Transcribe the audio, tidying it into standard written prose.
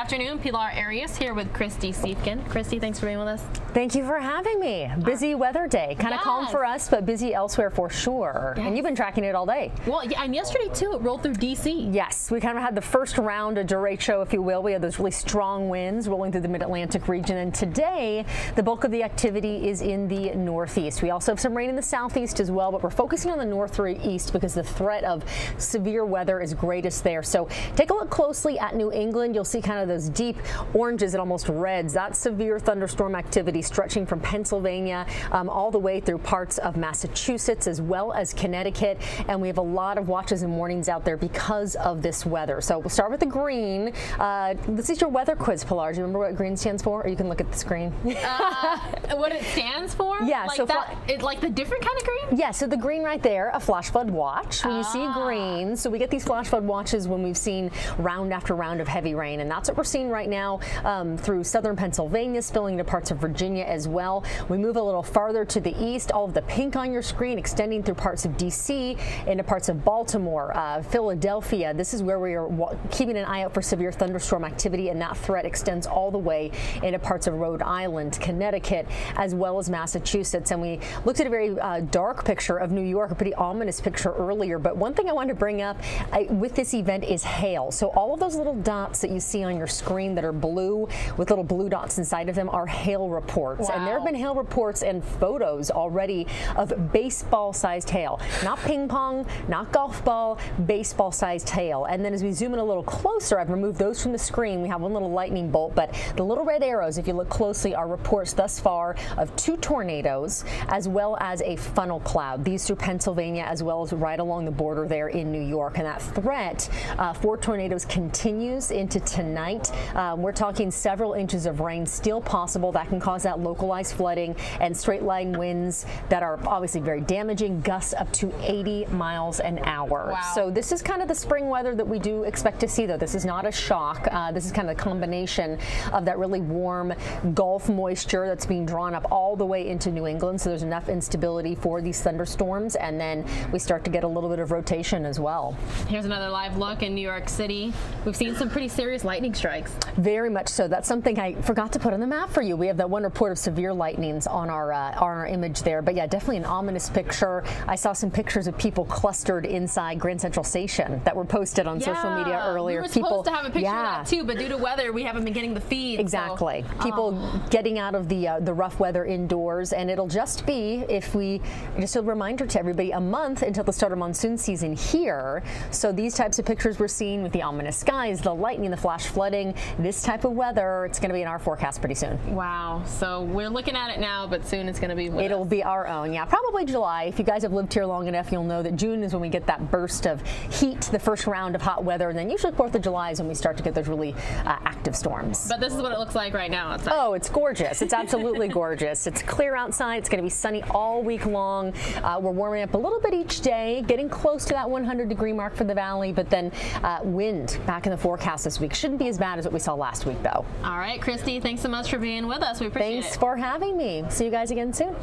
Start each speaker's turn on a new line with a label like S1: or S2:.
S1: afternoon. Pilar Arias here with Kristy Siefkin. Kristy, thanks for being with us.
S2: Thank you for having me. Busy weather day. Kind of calm for us, but busy elsewhere for sure. Yes. And you've been tracking it all day.
S1: Well, yeah, and yesterday, too, it rolled through D.C.
S2: Yes, we kind of had the first round of derecho, if you will. We had those really strong winds rolling through the mid-Atlantic region. And today, the bulk of the activity is in the northeast. We also have some rain in the southeast as well, but we're focusing on the northeast because the threat of severe weather is greatest there. So take a look closely at New England. You'll see kind of those deep oranges and almost reds. That's severe thunderstorm activity stretching from Pennsylvania all the way through parts of Massachusetts as well as Connecticut. And we have a lot of watches and warnings out there because of this weather. So we'll start with the green. This is your weather quiz, Pilar. Do you remember what green stands for? Or you can look at the screen.
S1: What it stands for?
S2: Yeah.
S1: Like
S2: so
S1: like the different kind of green?
S2: Yeah. So the green right there, a flash flood watch. When you see green, so we get these flash flood watches when we've seen round after round of heavy rain. And that's what we're seeing right now through southern Pennsylvania, spilling into parts of Virginia as well. We move a little farther to the east, all of the pink on your screen extending through parts of D.C. into parts of Baltimore, Philadelphia. This is where we are keeping an eye out for severe thunderstorm activity, and that threat extends all the way into parts of Rhode Island, Connecticut, as well as Massachusetts. And we looked at a very dark picture of New York, a pretty ominous picture earlier. But one thing I wanted to bring up with this event is hail. So all of those little dots that you see on your screen that are blue with little blue dots inside of them are hail reports.
S1: Wow.
S2: And there have been hail reports and photos already of baseball-sized hail. Not ping pong, not golf ball, baseball-sized hail. And then as we zoom in a little closer, I've removed those from the screen. We have one little lightning bolt, but the little red arrows, if you look closely, are reports thus far of 2 tornadoes as well as a funnel cloud. These through Pennsylvania as well as right along the border there in New York. And that threat for tornadoes continues into tonight. We're talking several inches of rain still possible. That can cause that localized flooding and straight line winds that are obviously very damaging, gusts up to 80 miles an hour.
S1: Wow.
S2: So this is kind of the spring weather that we do expect to see, though. This is not a shock. This is kind of the combination of that really warm Gulf moisture that's being drawn up all the way into New England. So there's enough instability for these thunderstorms, and then we start to get a little bit of rotation as well.
S1: Here's another live look in New York City. We've seen some pretty serious lightning strikes.
S2: Very much so. That's something I forgot to put on the map for you. We have that one report of severe lightnings on our image there. But yeah, definitely an ominous picture. I saw some pictures of people clustered inside Grand Central Station that were posted on social media earlier.
S1: We were supposed to have a picture of that too, but due to weather, we haven't been getting the feed.
S2: Exactly. So. People getting out of the rough weather indoors, and it'll just be, just a reminder to everybody, a month until the start of monsoon season here. So these types of pictures we're seeing with the ominous skies, the lightning, the flash flooding, this type of weather, it's going to be in our forecast pretty soon.
S1: Wow. So we're looking at it now, but soon it's going to be with
S2: It'll be our own. Yeah, probably July. If you guys have lived here long enough, you'll know that June is when we get that burst of heat, the first round of hot weather, and then usually 4th of July is when we start to get those really active storms.
S1: But this is what it looks like right now outside.
S2: Oh, it's gorgeous. It's absolutely gorgeous. It's clear outside. It's going to be sunny all week long. We're warming up a little bit each day, getting close to that 100-degree mark for the valley, but then wind back in the forecast this week. Shouldn't be as bad as what we saw last week, though.
S1: All right, Kristy, thanks so much for being with us. We appreciate it.
S2: Thanks for having me. See you guys again soon.